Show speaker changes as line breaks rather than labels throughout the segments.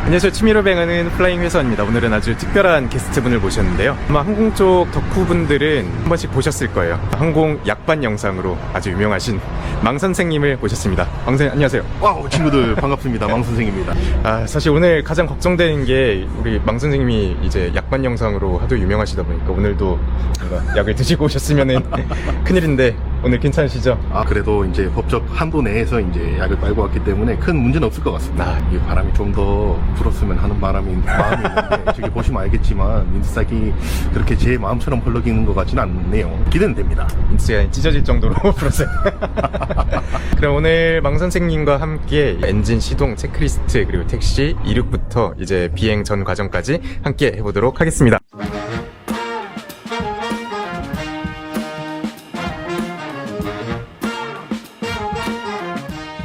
안녕하세요. 취미로 배우는 플라잉 회사입니다. 오늘은 아주 특별한 게스트분을 모셨는데요. 아마 항공 쪽 덕후분들은 한 번씩 보셨을 거예요. 항공 약반 영상으로 아주 유명하신 망 선생님을 모셨습니다. 망 선생님 안녕하세요.
와우, 친구들 반갑습니다. 망 선생입니다.
사실 오늘 가장 걱정되는 게 우리 망 선생님이 이제 약반 영상으로 하도 유명하시다 보니까 오늘도 뭔가 약을 드시고 오셨으면은 큰일인데 오늘 괜찮으시죠?
그래도 이제 법적 한도 내에서 이제 약을 빨고 왔기 때문에 큰 문제는 없을 것 같습니다. 이 바람이 좀 더 불었으면 하는 마음이 있는데 저기 보시면 알겠지만 민트싹이 그렇게 제 마음처럼 펄럭이는 것 같지는 않네요. 기대는 됩니다.
민트가 찢어질 정도로 불었어요. 그럼 오늘 망 선생님과 함께 엔진 시동 체크리스트 그리고 택시 이륙부터 이제 비행 전 과정까지 함께 해보도록 하겠습니다.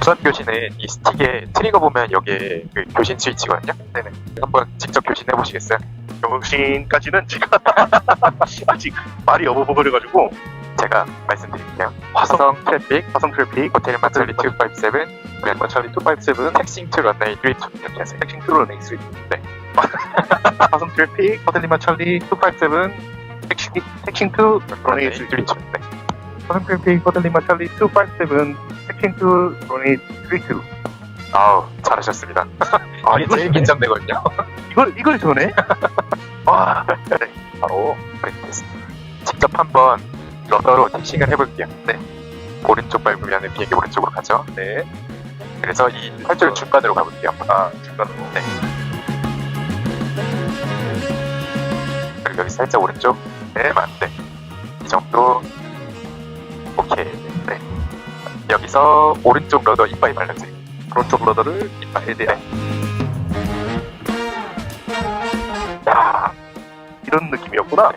우선 교신은 이 스틱에 트리거 보면 여기에 그 교신 스위치거든요. 네네. 한번 직접 교신해 보시겠어요?
교신까지는 제가 아직 말이 어버버려가지고
제가 말씀드릴게요. 화성 트래픽, 호텔 마찰리 257, 그리고 마찰리 257, 택싱 투 런웨이 32 이렇게 하세요.
택싱 투 런웨이 32.
네.
화성 트래픽, 호텔 마찰리 257, 택싱 투 런웨이 32.
네.
화성 트래픽, 호텔 마찰리 257, 택싱 투 런웨이 32.
아우, 잘하셨습니다. 이게 제일 긴장되거든요.
이걸 전해? 와, 네, 바로
됐습니다. 직접 한번 러더로 택싱을 해볼게요. 네. 오른쪽 밟으면 비행기 오른쪽으로 가죠. 네. 그래서 이 활주를 중간으로 가볼게요.
중간으로.
네. 그리고 여기 살짝 오른쪽. 네, 맞네. 이 정도. 오케이. 네. 여기서 오른쪽 러더 이빨이 발라주세요.
오른쪽 러더를 이빨에 대야. 야, 이런 느낌이었구나.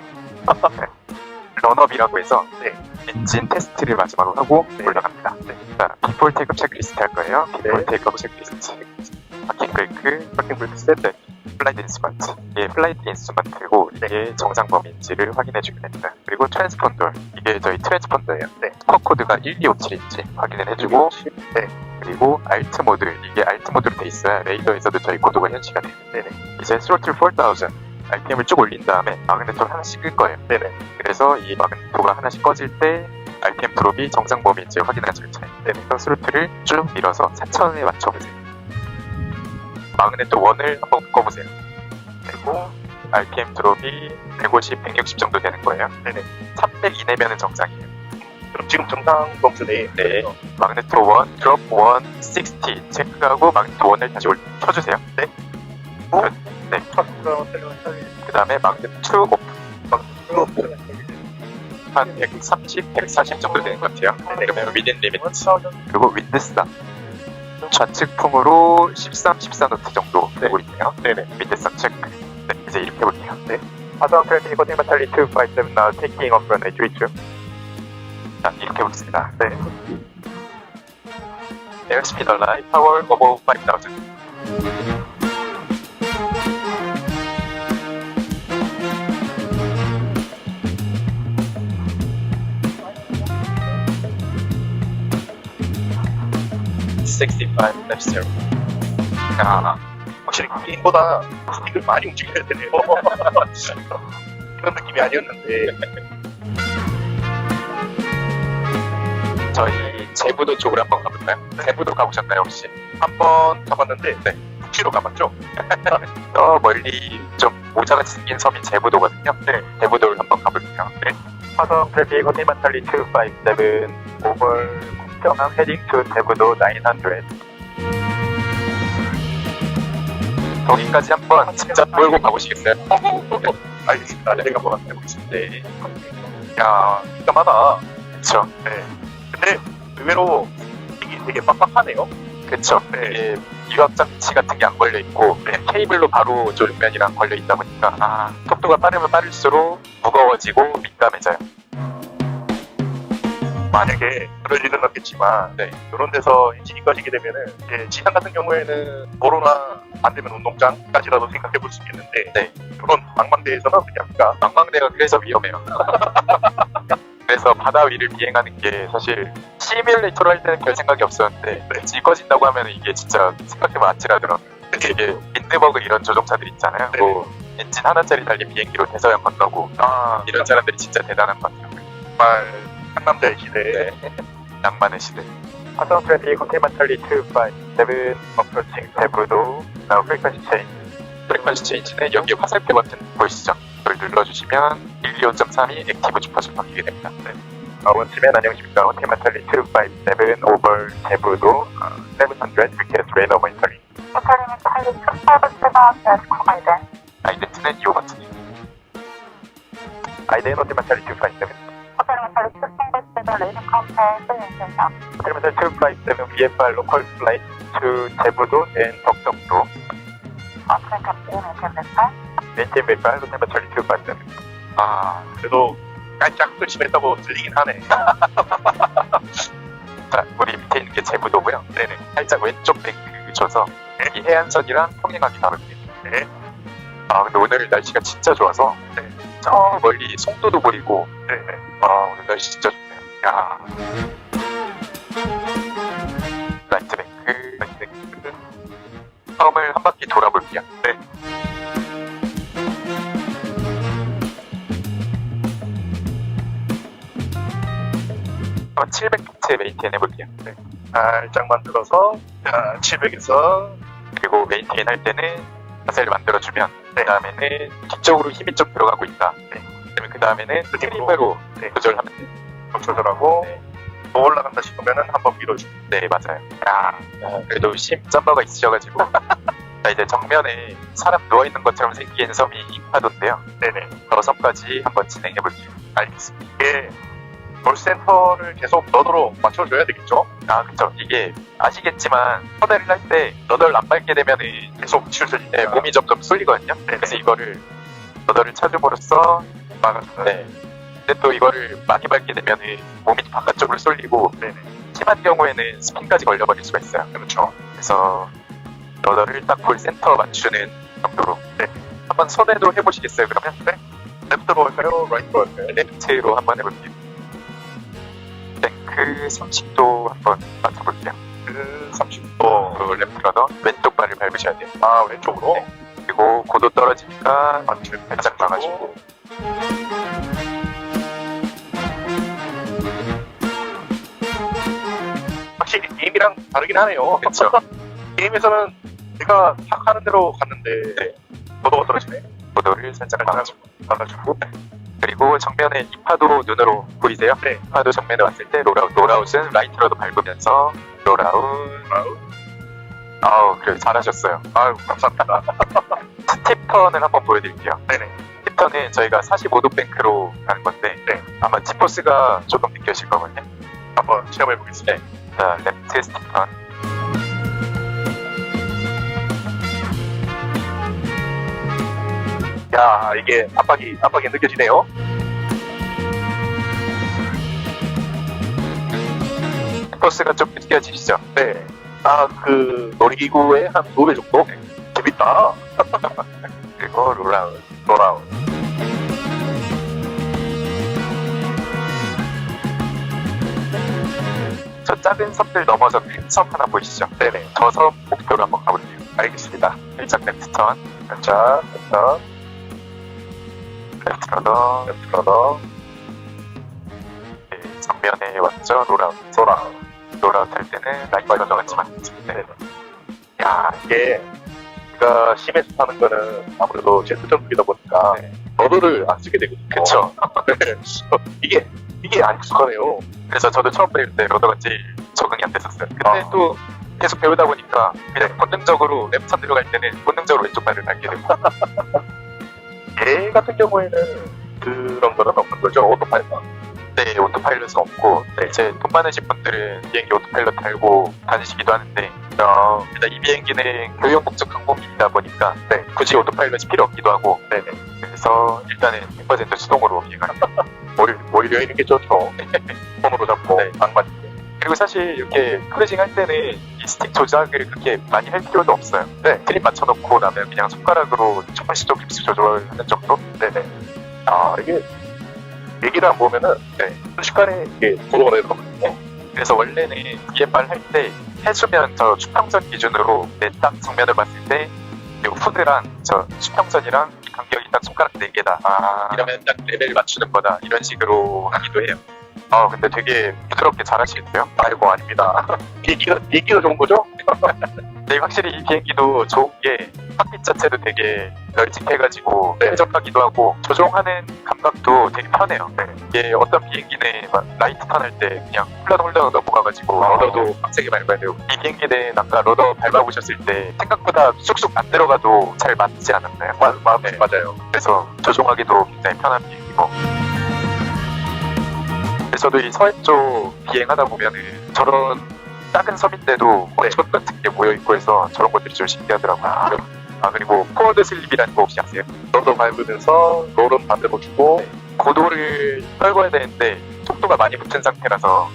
런업이라고 해서
네.
엔진 테스트를 마지막으로 하고 올라갑니다. 네. 자, 비폴 테이크업 체크리스트 할 거예요. 비폴 테이크업 체크리스트. 파킹 브레이크 셋, 플라이트 인스트루먼트. 이게 플라이트 인스트루먼트고 이게 정상 범위인지를 확인해 주면 됩니다. 그리고 트랜스폰더. 이게 저희 트랜스폰더예요.
네.
스코어 코드가 1257인지 확인을 해주고
네.
그리고 알트 모드. 이게 알트 모드로 돼 있어야 레이더에서도 저희 코드가 현시가 돼요.
네네.
이제 스로틀 4000. RPM을 쭉 올린 다음에 마그네토를 하나씩 끌 거예요.
네네.
그래서 이 마그네토가 하나씩 꺼질 때 RPM 드롭이 정상 범위인지 확인하는 절차예요. 그래서 스로틀을 쭉 밀어서 4000에 맞춰보세요. 마그네토 1을 한번 묶어보세요. 그리고 RPM 드롭이 150, 160 정도 되는 거예요.
네네.
300 이내면은 정상이에요.
그럼 지금 정상 범주 내에.
네. 마그네토 1, 드롭 1, 60 체크하고 마그네토 1을 다시 켜주세요. 네. 네. 그 다음에 마그네토 2 오픈. 한 130, 140 정도 되는 것 같아요. 그러면 위딘 리미트. 그리고 윈드스다. 좌측풍으로 13, 14노트 정도 되고 있네요. 네네. 윈드스다 체크. 네, 이제 이렇게 해볼게요. 네. 화성 트래픽 호텔 마찰리 257 now taking off runway 32. 자, 이렇게 해보겠습니다. 네. airspeed align, power above 5000. left zero.
확실히 게임보다 스틱을 많이 움직여야 되네요. 그런 느낌이 아니었는데.
저희 제부도 쪽으로 한번 가볼까요? 제부도 가보셨나요 혹시?
한번 가봤는데, 네. 북지로 가봤죠?
더 멀리 좀 모자같이 생긴 섬이 제부도거든요. 네. 제부도를 한번 가볼게요. 네. 화성 트래픽 호텔 마찰리 257 오벌 국정항 헤딩 투 제부도 900. 거기까지 한번 직접 몰고 가보시겠어요?
알겠습니다. 제가 한번 해보겠습니다.
네.
야, 민감하다.
그쵸.
네. 근데 의외로 이게 되게 빡빡하네요.
그쵸. 네. 유압 장치 같은 게 안 걸려 있고 그냥 케이블로 바로 조준면이랑 걸려 있다 보니까 속도가 빠르면 빠를수록 무거워지고 민감해져요.
만약에 그럴 일은 없겠지만
네.
이런 데서 엔진이 꺼지게 되면은 이제 지상 같은 경우에는 도로나 안 되면 운동장까지라도 생각해 볼 수 있겠는데
네.
이런 망망대에서는 그냥
망망대가 그래서 위험해요. 그래서 바다 위를 비행하는 게 사실 시뮬레이터로 할 때는 별 생각이 없었는데 왠지 꺼진다고 하면 이게 진짜 생각해보면 아찔하더라고요. 이게 린드버그 이런 조종사들 있잖아요.
네.
뭐 엔진 하나짜리 달린 비행기로 대서양 건너고 이런 사람들이 진짜 대단한 것 같아요.
정말 상남자의 시대.
낭만의 시대.
Hotel 20, continental 257, approaching Cebu, now frequency change.
프리퀀시 체인지는 여기 화살표 버튼 보이시죠? 그걸 눌러주시면 125.3이 액티브 주파수로 바뀌게 됩니다. 네.
원치면 안녕하십니까. continental 257 over Cebu도 700 request radar monitoring.
호텔링은 타일이 첫번째가 구간이된
아이덴티는 2호 버튼이에요.
IDN continental 257.
호텔링은 타일이 첫번째가 레이더 카운터에 쓰여있습니다.
continental 257 VFR local flight to Cebu도 and 덕덕도.
아프리카 비행을 개발할
maintain VFR continental 257.
그래도 깔짝 심했다고 들리긴 하네.
자, 우리 밑에 있는 게 제부도고요. 네네. 살짝 왼쪽 뱅크 줘서 이 해안선이랑 평행하게 가볼게요.
네.
근데 오늘 날씨가 진짜 좋아서 저 멀리 송도도 보이고
네.
오늘 날씨 진짜 좋네요. 야. 라이트 뱅크. 섬을 한 바퀴 돌아볼게요. 네. 한번 700피트에 메인테인 해볼게요. 네.
살짝 만들어서 700에서
그리고 메인테인 할 때는 자세를 만들어주면 그 다음에는 뒤쪽으로 힘이 좀 들어가고 있다. 그러면 그 다음에는 트림으로 조절하면 돼요.
조절하고
네.
더 올라간다 싶으면은 한번 밀어주고.
네, 맞아요. 그래도 심 짬바가 있으셔가지고 자, 이제 정면에 사람 누워있는 것처럼 생긴 섬이 이파도인데요.
네네.
저 섬까지 한번 진행해볼게요.
알겠습니다. 이게 롤센터를 계속 너더러 맞춰줘야 되겠죠?
그쵸. 이게 아시겠지만 터널을 할 때 너덜 안 밟게 되면은
계속 치우쳐지니까.
몸이 점점 쏠리거든요. 그래서 이거를 너덜을 찾음으로써
막아주는.
네. 근데 또 이거를 많이 밟게 되면은 몸이 바깥쪽으로 쏠리고 심한 경우에는 스핀까지 걸려버릴 수가 있어요.
그렇죠.
그래서 너덜을 딱 볼 센터 맞추는 정도로 한번 손에도 해보시겠어요? 그러면
레프트로 할까요? 라이트로 할까요?
레프트로 한번 해볼게요. 뱅크 30도 한번 맞춰볼게요.
그 30도.
그 레프트러너 왼쪽 발을 밟으셔야 돼요.
왼쪽으로.
그리고 고도 떨어지니까
맞추
살짝 막아주고.
확실히 게임이랑 다르긴 하네요.
그쵸.
게임에서는 제가 탁 하는 대로 갔는데 고도가 떨어지네.
고도를 살짝
막아주고.
그리고 정면에 이파도 눈으로 보이세요?
네.
이파도 정면에 왔을 때 롤아웃은 라이트로도 밟으면서 롤아웃. 그래 잘하셨어요.
감사합니다.
스팁턴을 한번 보여드릴게요.
네네.
스팁턴은 저희가 45도 뱅크로 가는 건데 아마 지포스가 조금 느껴질 거거든요.
한번 시험해 보겠습니다.
자, 레프트 스팁턴.
야, 이게 압박이 느껴지네요.
지포스가 좀 느껴지시죠?
네. 그 놀이기구의 한 2배 정도? 재밌다.
그리고 롤아웃. 저 작은 섬들 넘어서 큰 섬 하나 보이시죠?
네네.
저 섬 목표로 한번 가볼게요. 알겠습니다. 살짝 레프트턴.
자,
레프트러너. 네, 정면에 왔죠? 롤아웃 할 때는 라이트러너 같이 맞죠? 네.
야, 이게 제가 심해서 타는 거는 아무래도 제트 점프이다 보니까 너드를 안 쓰게 되거든요.
그쵸.
이게 안 익숙하네요.
그래서 저도 처음 배울 때 러더가 제일 적응이 안 됐었어요. 근데 또 계속 배우다 보니까 그냥 본능적으로 레프트턴 들어갈 때는 본능적으로 왼쪽 발을 밟게 되고.
얘 같은 경우에는 그런 거는 없는 거죠. 오토파일럿.
네, 오토파일럿은 없고 이제 돈 많으신 분들은 비행기 오토파일럿 달고 다니시기도 하는데 일단 이 비행기는 교용 목적 항공기이다 보니까 굳이 오토파일럿이 필요 없기도 하고 그래서 일단은 100% 수동으로 비행합니다.
오히려 이런 게 좋죠. 손으로 잡고 안 맞게.
그리고 사실 이렇게 크루징 할 때는 이 스틱 조작을 그렇게 많이 할 필요도 없어요. 트림 맞춰놓고 나면 그냥 손가락으로 조금씩 조절하는 정도?
이게 얘기를 안 보면은 순식간에 이게 고도가 내려가거든요.
그래서 원래는 VFR 할 때 해수면 저 수평선 기준으로 딱 정면을 봤을 때 있는데 그리고 푸드랑 저 수평선이랑 간격이 딱 손가락 4개다. 이러면 딱 레벨 맞추는 거다. 이런 식으로 하기도 해요. 근데 되게 부드럽게 잘하시겠어요?
아이고, 아닙니다. 비행기가 좋은 거죠?
네, 확실히 이 비행기도 좋은 게 칵핏 자체도 되게 널찍해가지고 쾌적하기도 하고 조종하는 감각도 되게 편해요. 이게 어떤 비행기는 막 라이트 턴할 때 그냥 훌렁훌렁 넘어가가지고 러더도 빡세게 밟아야 되고 이 비행기는 아까 러더 밟아보셨을 때 생각보다 쑥쑥 안 들어가도 잘 맞지 않았나요? 네.
맞아요.
그래서 조종하기도 굉장히 편한 비행기고 저도 이 서해 쪽 비행하다 보면은 저런 작은 섬인데도 원천 같은 게 모여있고 해서 저런 것들이 좀 신기하더라고요. 그리고 포워드 슬립이라는 거 혹시 아세요?
러더 밟으면서 롤은 반대로 주고
고도를 떨궈야 되는데 속도가 많이 붙은 상태라서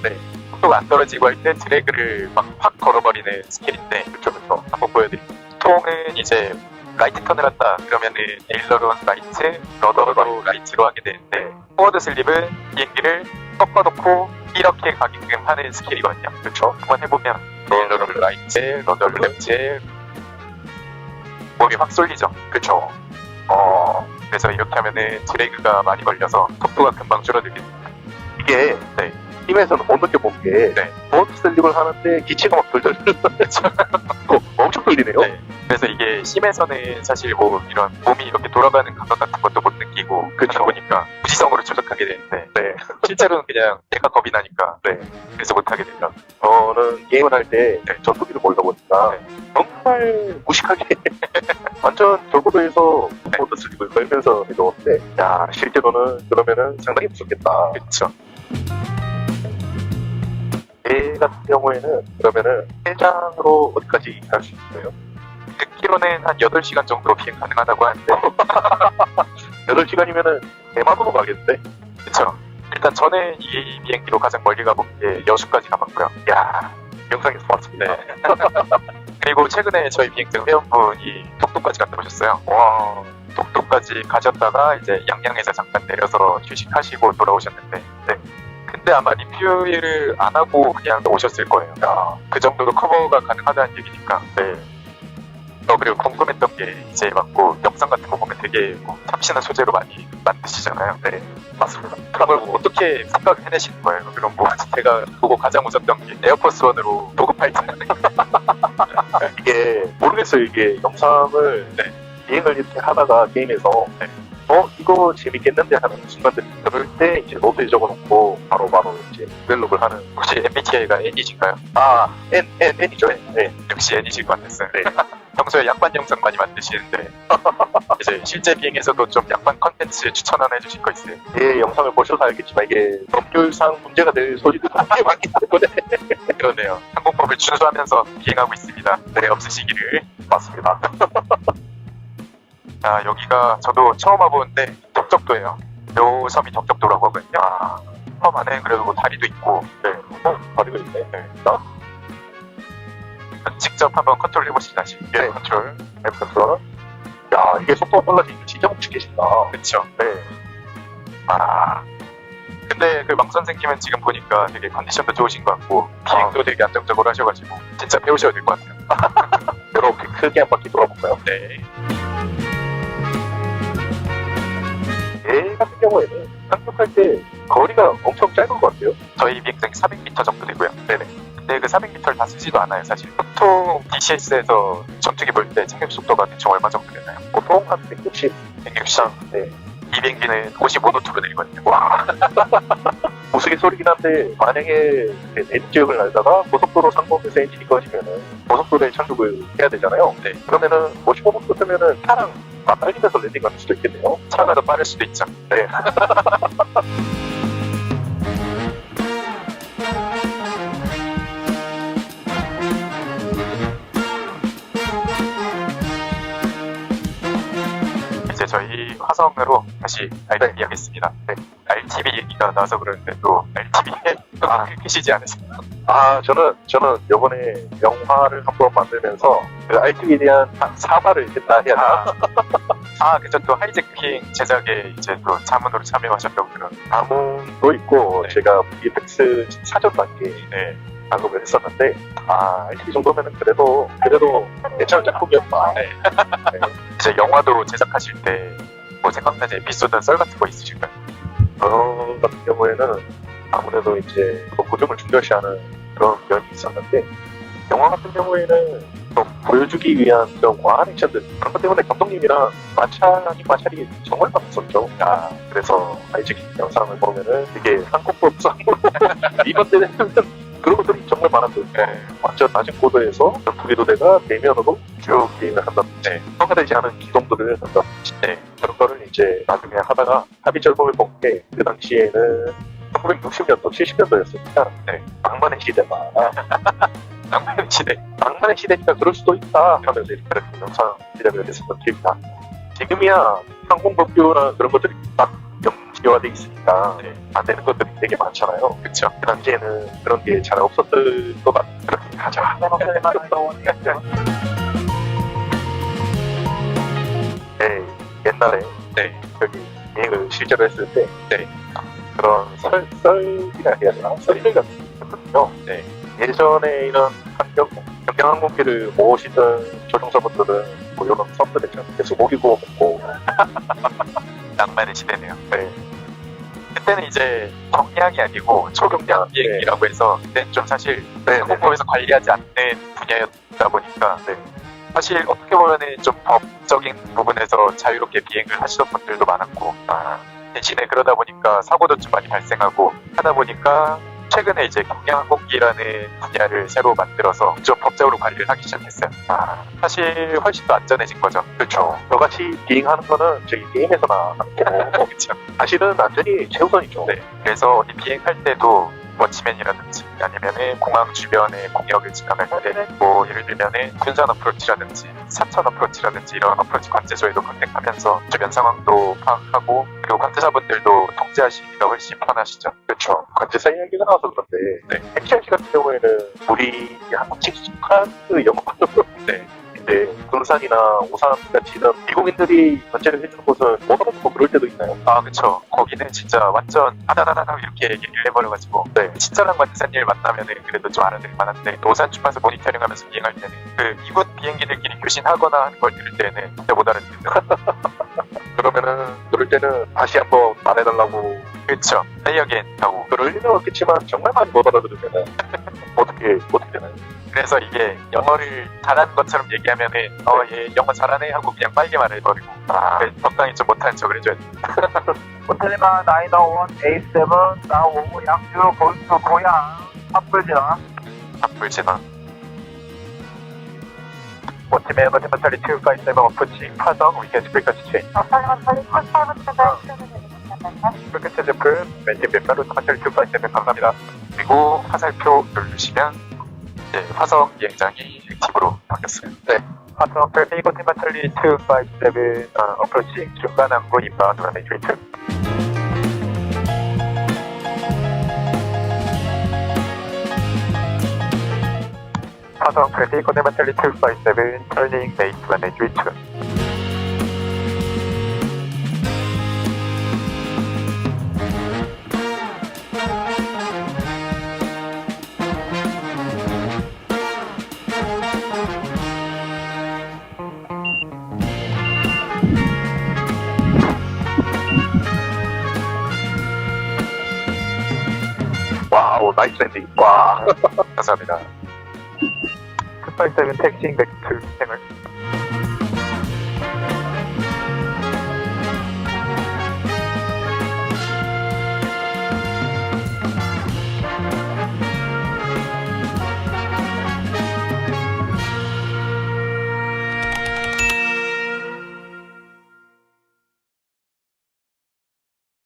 속도가 안 떨어지고 할 때 드래그를 막 확 걸어버리는 스킬인데 그쪽에서 한번 보여드릴게요. 보통은 이제 라이트 턴을 한다 그러면은 에일러론 라이트, 러더로 라이트로 하게 되는데 포워드 슬립은 비행기를 꺾어놓고 이렇게 가게끔 하는 스킬이거든요. 그렇죠? 한번 해보면 에일러론 라이트, 러더 레프트 몸이 확 쏠리죠. 그렇죠. 그래서 이렇게 하면은 드래그가 많이 걸려서 속도가 금방 줄어들게 됩니다.
이게 팀에서는 못 느껴본 게 버드 슬립을 하는데 기체가 막 돌돌 엄청 떨리네요.
그래서 이게 심에서는 사실 뭐 이런 몸이 이렇게 돌아가는 감각 같은 것도 못 느끼고 그러다 보니까 무지성으로 조작하게 되는데 실제로는 그냥 내가 겁이 나니까 그래서 못하게 되더라고요.
저는 게임을 할 때 전투기를 몰다 보니까 정말 무식하게 완전 저고도에서 버드 슬립을 걸면서 해놓는데 야 실제로는 그러면은 상당히 무섭겠다.
그렇죠.
제 같은 경우에는 그러면은 해장으로 어디까지 갈 수 있어요?
듣기로는 한 8시간 정도 비행 가능하다고 하는데
8시간이면은 대만으로 가겠는데?
그쵸. 일단 저는 이 비행기로 가장 멀리 가본 게 여수까지 가봤고요.
야 영상에서 봤습니다.
그리고 최근에 저희 비행장 회원분이 독도까지 갔다 오셨어요. 와, 독도까지 가셨다가 이제 양양에서 잠깐 내려서 휴식하시고 돌아오셨는데 근데 아마 리뷰를 안 하고 그냥 오셨을 거예요. 그 정도로 커버가 가능하다는 얘기니까. 그리고 궁금했던 게 이제 막고 영상 같은 거 보면 되게 뭐 참신한 소재로 많이 만드시잖아요. 맞습니다. 그걸 뭐 어떻게 생각을 해내시는 거예요? 그럼 뭐 제가 보고 가장 웃었던 게 에어포스 원으로 보급할 때
이게 모르겠어요. 이게 영상을 비행을 이렇게 하다가 게임에서 이거 재밌겠는데 하는 순간들 그럴 때 이제 노트에 적어놓고 바로 이제 벨롭을 하는.
혹시 MBTI가 N이신가요?
N이죠.
역시 N이실 것 같았어요. 평소에 양반 영상 많이 만드시는데 이제 실제 비행에서도 좀 양반 컨텐츠 추천 하나 해주실 거 있어요?
예, 영상을 보셔서 알겠지만 이게 법률상 문제가 될 소리도 되게 많기 때문에
그러네요. 항공법을 준수하면서 비행하고 있습니다. 오해 없으시기를.
맞습니다.
여기가 저도 처음 와보는데 덕적도예요. 요 섬이 덕적도라고 하거든요. 섬 안에 그래도 뭐 다리도 있고
다리가 있네.
직접 한번 컨트롤 해보시다시. 컨트롤.
컨트롤. 야, 이게 속도가 빨라지니까 진짜 묵직해진다.
그쵸. 근데 그 망 선생님은 지금 보니까 되게 컨디션도 좋으신 것 같고 비행도 되게 안정적으로 하셔가지고 진짜 배우셔야 될 것 같아요.
이렇게 크게 한 바퀴 돌아볼까요? 얘 같은 경우에는 상륙할 때 거리가 엄청 짧은 것 같아요.
저희 비행장이 400m 정도 되고요. 근데 그 400m를 다 쓰지도 않아요, 사실. 보통 DCS에서 전투기 볼 때 착륙 속도가 대충 얼마 정도 되나요?
보통 한 160.
160. 이 비행기는 55노트로 내리거든요.
와. 우스갯소리긴 한데 만약에 대륙 지역을 날다가 고속도로 상공에서 엔진이 꺼지면은 고속도로에 착륙을 해야 되잖아요. 그러면은 55노트 쓰면은 차랑 맞달리면서 랜딩할 수도 있겠네요.
차가 더 빠를 수도 있죠. 이제 저희 화성으로 다시 RTB 하겠습니다. RTB 얘기가 나와서 그러는데 또 RTB에 크시지 않으세요?
저는 이번에 영화를 한번 만들면서 그 RTB에 대한 사과를 했다 해야 하나?
그죠. 또 하이제킹 제작에 이제 또 자문으로 참여하셨다고 그런.
자문도 있고 제가 VFX 사전 단계 작업을 했었는데 이 정도면은 그래도 괜찮은 작품이었다.
네. 이제 영화도 제작하실 때 뭐 생각나는 에피소드나 썰 같은 거 있으실까요?
저 같은 경우에는 아무래도 이제 또 고정을 중요시하는 그런 면이 있었는데 영화 같은 경우에는 좀 보여주기 위한 그런 과한 액션들 그런 것 때문에 감독님이랑 마찰이 정말 많았었죠. 그래서 아이직 영상을 보면은 이게 한국법상 이번 때는 그런 것들이 정말 많았는데 완전 낮은 코드에서 전투기도대가 대면으로 쭉 게임을 한다든지 평가되지 않은 기동들을 한다든지 그런 거를 이제 나중에 하다가 합의절범을 본 게 그 당시에는 1960년도, 70년도였으니까 낭만의 시대다.
낭만의 시대.
낭만의 시대니까 그럴 수도 있다 하면서 이렇게 영상 시작을 했었던 기억이 나. 지금이야 항공법규나 그런 것들이 딱 명시화돼 있으니까 안 되는 것들이 되게 많잖아요.
그쵸.
그 당시에는 그런 게 잘 없었을 것 같아. 그렇게 하자. 옛날에 여기 비행을 실제로 했을 때 그런 썰이라 해야 되나? 썰들 같은 게 있거든요. 예전에 이런 경량항공기를 모으시던 조종사분들은 뭐 이런 썰들을 계속 고기 구워 먹고
낭만의 시대네요. 그때는 이제 경량이 아니고 초경량 비행기라고 해서 그때는 좀 사실 항공법에서 관리하지 않는 분야였다 보니까 사실 어떻게 보면은 좀 법적인 부분에서 자유롭게 비행을 하시던 분들도 많았고 대신에 그러다 보니까 사고도 좀 많이 발생하고 하다 보니까 최근에 이제 경량항공기라는 분야를 새로 만들어서 좀 법적으로 관리를 하기 시작했어요. 사실 훨씬 더 안전해진 거죠.
그렇죠. 저같이 비행하는 거는 저희 게임에서나 하는 거고
그렇죠.
사실은 안전이 최우선이죠.
그래서 어디 비행할 때도 워치맨이라든지 아니면은 공항 주변의 공역을 지나갈 때 뭐 예를 들면은 군산 어프로치라든지 사천 어프로치라든지 이런 어프로치 관제소에도 컨택하면서 주변 상황도 파악하고 그리고 관제자분들도 통제하시기가 훨씬 편하시죠.
그렇죠. 관제사 이야기가 나와서 그런데 핵시아시 같은 경우에는 우리 한국 익숙한 그 영화도 이제 군산이나 오산 같이 이런 미국인들이 관제를 해주는 곳은 못 알아듣고 그럴 때도 있나요?
그쵸. 거기는 진짜 완전 아다다다다 이렇게 얘기를 해버려가지고 친절한 관제사님을 만나면은 그래도 좀 알아들을 만한데 오산 주파수 모니터링하면서 비행할 때는 그 이군 비행기들끼리 교신하거나 하는 걸 들을 때는 진짜 못 알아듣는다.
그러면은 그럴 때는 다시 한번 말해달라고.
그쵸. 사이어겐 하고
그럴 리는 없겠지만 정말 많이 못 알아들으면은 어떻게 되나요?
그래서 이게 영어를 잘하는 것처럼 얘기하면은 얘 영어 잘하네 하고 그냥 빨리 말해버리고 적당히 좀 못하는 척을 해줘야 돼.
호텔리마 901 A7 나오고 양주 골수 고양 합불지나
앞불 진화.
워치맨 버티머털리 257 어프치 파석 위켄 스프리커스 체인
호텔리마 털리 콜파이브트가
스프리커 체제프 멘티 뱀바로 터마털리 257 감사합니다.
그리고 화살표 누르시면 이제 화성 비행장이 액티브로 바뀌었어요.
파석 페이고 티마털리 257 어프로치 중간 항구 인바운드 매니트리트 파석 페이고 티마털리 257 터닝 메이트 매니트리트 와우 나이스 랜딩 와
감사합니다.
257 택시잉 백투 생을